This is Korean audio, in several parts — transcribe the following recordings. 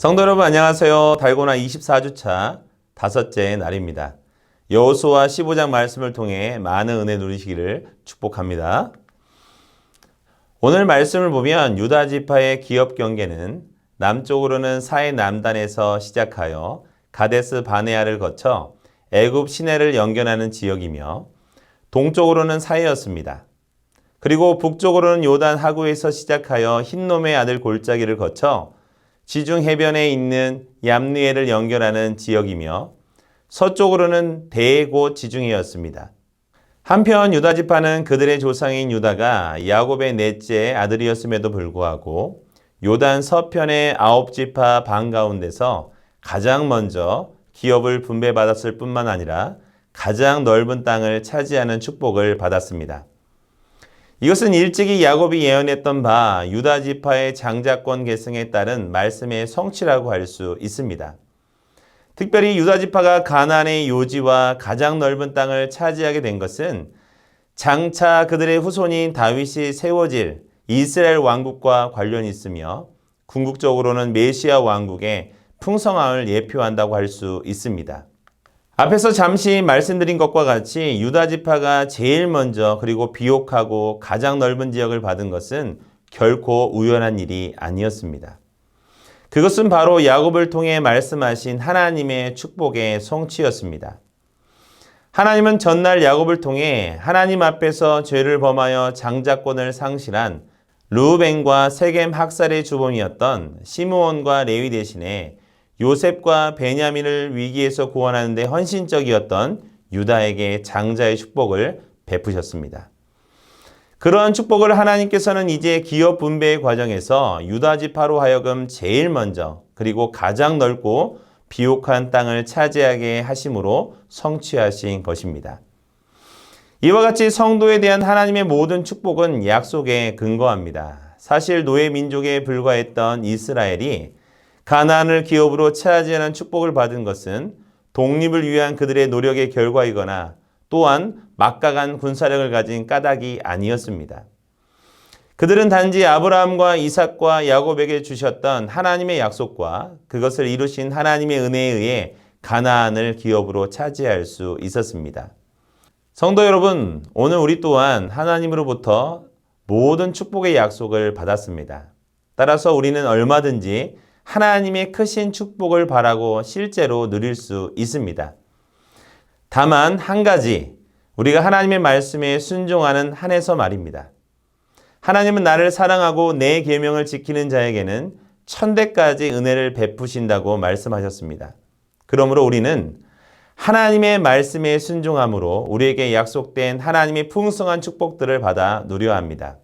성도 여러분 안녕하세요. 달고나 24주차 다섯째 날입니다. 여호수아 15장 말씀을 통해 많은 은혜 누리시기를 축복합니다. 오늘 말씀을 보면 유다 지파의 기업 경계는 남쪽으로는 사해 남단에서 시작하여 가데스 바네아를 거쳐 애굽 시내를 연결하는 지역이며 동쪽으로는 사해였습니다. 그리고 북쪽으로는 요단 하구에서 시작하여 흰놈의 아들 골짜기를 거쳐 지중 해변에 있는 얌리엘을 연결하는 지역이며 서쪽으로는 대곳 지중해였습니다. 한편 유다 지파는 그들의 조상인 유다가 야곱의 넷째 아들이었음에도 불구하고 요단 서편의 9지파 반 가운데서 가장 먼저 기업을 분배받았을 뿐만 아니라 가장 넓은 땅을 차지하는 축복을 받았습니다. 이것은 일찍이 야곱이 예언했던 바 유다 지파의 장자권 계승에 따른 말씀의 성취라고 할 수 있습니다. 특별히 유다 지파가 가나안의 요지와 가장 넓은 땅을 차지하게 된 것은 장차 그들의 후손인 다윗이 세워질 이스라엘 왕국과 관련이 있으며 궁극적으로는 메시아 왕국의 풍성함을 예표한다고 할 수 있습니다. 앞에서 잠시 말씀드린 것과 같이 유다 지파가 제일 먼저 그리고 비옥하고 가장 넓은 지역을 받은 것은 결코 우연한 일이 아니었습니다. 그것은 바로 야곱을 통해 말씀하신 하나님의 축복의 성취였습니다. 하나님은 전날 야곱을 통해 하나님 앞에서 죄를 범하여 장자권을 상실한 르우벤과 세겜 학살의 주범이었던 시므온과 레위 대신에 요셉과 베냐민을 위기에서 구원하는 데 헌신적이었던 유다에게 장자의 축복을 베푸셨습니다. 그러한 축복을 하나님께서는 이제 기업 분배의 과정에서 유다 지파로 하여금 제일 먼저 그리고 가장 넓고 비옥한 땅을 차지하게 하심으로 성취하신 것입니다. 이와 같이 성도에 대한 하나님의 모든 축복은 약속에 근거합니다. 사실 노예 민족에 불과했던 이스라엘이 가나안을 기업으로 차지하는 축복을 받은 것은 독립을 위한 그들의 노력의 결과이거나 또한 막강한 군사력을 가진 까닭이 아니었습니다. 그들은 단지 아브라함과 이삭과 야곱에게 주셨던 하나님의 약속과 그것을 이루신 하나님의 은혜에 의해 가나안을 기업으로 차지할 수 있었습니다. 성도 여러분, 오늘 우리 또한 하나님으로부터 모든 축복의 약속을 받았습니다. 따라서 우리는 얼마든지 하나님의 크신 축복을 바라고 실제로 누릴 수 있습니다. 다만 한 가지, 우리가 하나님의 말씀에 순종하는 한에서 말입니다. 하나님은 나를 사랑하고 내 계명을 지키는 자에게는 천대까지 은혜를 베푸신다고 말씀하셨습니다. 그러므로 우리는 하나님의 말씀에 순종함으로 우리에게 약속된 하나님의 풍성한 축복들을 받아 누려야 합니다.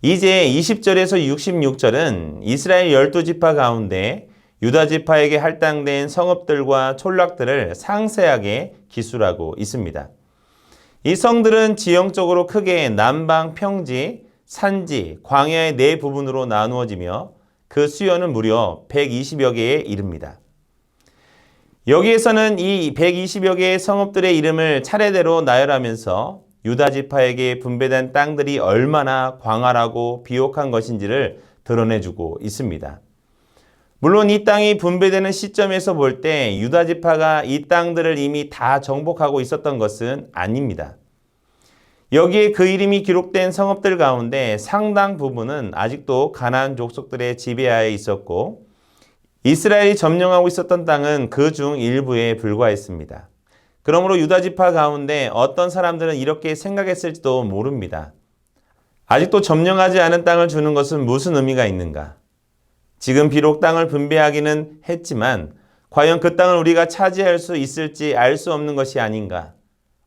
이제 20절에서 66절은 이스라엘 12지파 가운데 유다 지파에게 할당된 성읍들과 촌락들을 상세하게 기술하고 있습니다. 이 성들은 지형적으로 크게 남방 평지, 산지, 광야의 네 부분으로 나누어지며 그 수요는 무려 120여 개에 이릅니다. 여기에서는 이 120여 개의 성읍들의 이름을 차례대로 나열하면서 유다 지파에게 분배된 땅들이 얼마나 광활하고 비옥한 것인지를 드러내주고 있습니다. 물론 이 땅이 분배되는 시점에서 볼 때 유다 지파가 이 땅들을 이미 다 정복하고 있었던 것은 아닙니다. 여기에 그 이름이 기록된 성읍들 가운데 상당 부분은 아직도 가나안 족속들의 지배하에 있었고 이스라엘이 점령하고 있었던 땅은 그 중 일부에 불과했습니다. 그러므로 유다 지파 가운데 어떤 사람들은 이렇게 생각했을지도 모릅니다. 아직도 점령하지 않은 땅을 주는 것은 무슨 의미가 있는가? 지금 비록 땅을 분배하기는 했지만 과연 그 땅을 우리가 차지할 수 있을지 알 수 없는 것이 아닌가?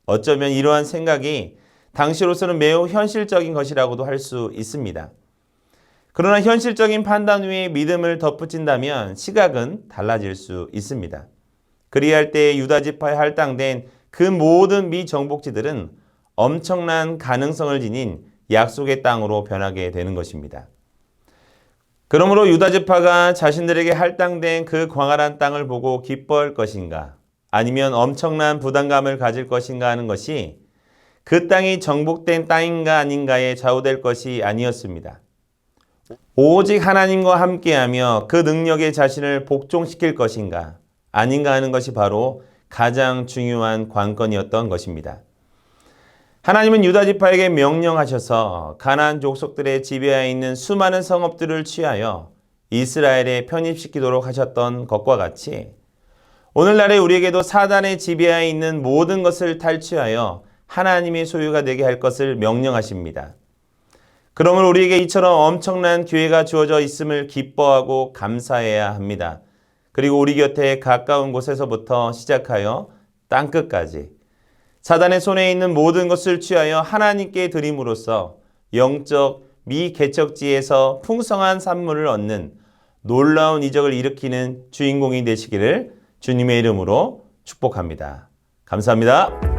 어쩌면 이러한 생각이 당시로서는 매우 현실적인 것이라고도 할 수 있습니다. 그러나 현실적인 판단 위에 믿음을 덧붙인다면 시각은 달라질 수 있습니다. 그리할 때 유다 지파에 할당된 그 모든 미정복지들은 엄청난 가능성을 지닌 약속의 땅으로 변하게 되는 것입니다. 그러므로 유다 지파가 자신들에게 할당된 그 광활한 땅을 보고 기뻐할 것인가 아니면 엄청난 부담감을 가질 것인가 하는 것이 그 땅이 정복된 땅인가 아닌가에 좌우될 것이 아니었습니다. 오직 하나님과 함께하며 그 능력에 자신을 복종시킬 것인가 아닌가 하는 것이 바로 가장 중요한 관건이었던 것입니다. 하나님은 유다 지파에게 명령하셔서 가나안 족속들의 지배하에 있는 수많은 성읍들을 취하여 이스라엘에 편입시키도록 하셨던 것과 같이 오늘날에 우리에게도 사단의 지배하에 있는 모든 것을 탈취하여 하나님의 소유가 되게 할 것을 명령하십니다. 그러므로 우리에게 이처럼 엄청난 기회가 주어져 있음을 기뻐하고 감사해야 합니다. 그리고 우리 곁에 가까운 곳에서부터 시작하여 땅끝까지 사단의 손에 있는 모든 것을 취하여 하나님께 드림으로써 영적 미개척지에서 풍성한 산물을 얻는 놀라운 이적을 일으키는 주인공이 되시기를 주님의 이름으로 축복합니다. 감사합니다.